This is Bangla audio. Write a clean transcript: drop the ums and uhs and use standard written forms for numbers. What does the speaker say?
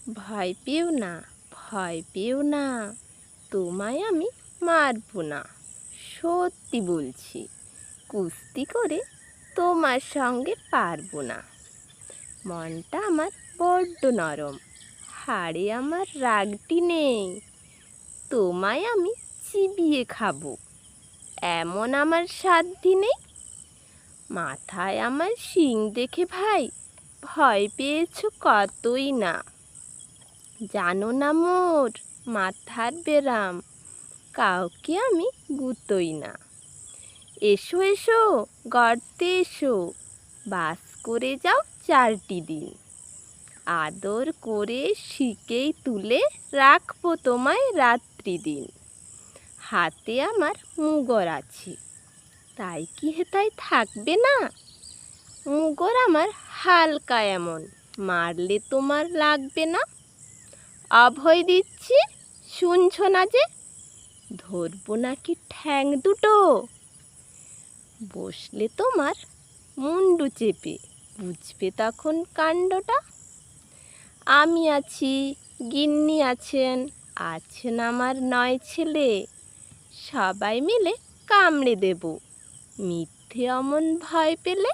ভয় পেও না, ভয় পেও না, তোমায় আমি মারবো না। সত্যি বলছি, কুস্তি করে তোমার সঙ্গে পারবো না। মনটা আমার বড্ড নরম, হাড়ে আমার রাগটি নেই। তোমায় আমি চিবিয়ে খাবো, এমন আমার সাধ্যি নেই। মাথায় আমার শিং দেখে ভাই ভয় পেয়েছো কতই না। জানো না মোর মাথার ব্যারাম, কাউকে আমি গুতোই না। এসো এসো গর্তে এসো, বাস করে যাও 4টি দিন। আদর করে শিকেই তুলে রাখবো তোমায় রাত্রি দিন। হাতে আমার মুগর আছে, তাই কি হেথায় থাকবে না? মুগর আমার হালকা এমন, মারলে তোমার লাগবে না। অভয় দিচ্ছি, শুনছো না যে? ধরবো নাকি ঠ্যাং দুটো? বসলে তোমার মুন্ডু চেপে, বুঝবে তখন কাণ্ডটা। আমি আছি, গিন্নি আছেন, আছেন আমার 9 ছেলে। সবাই মিলে কামড়ে দেব, মিথ্যে অমন ভয় পেলে।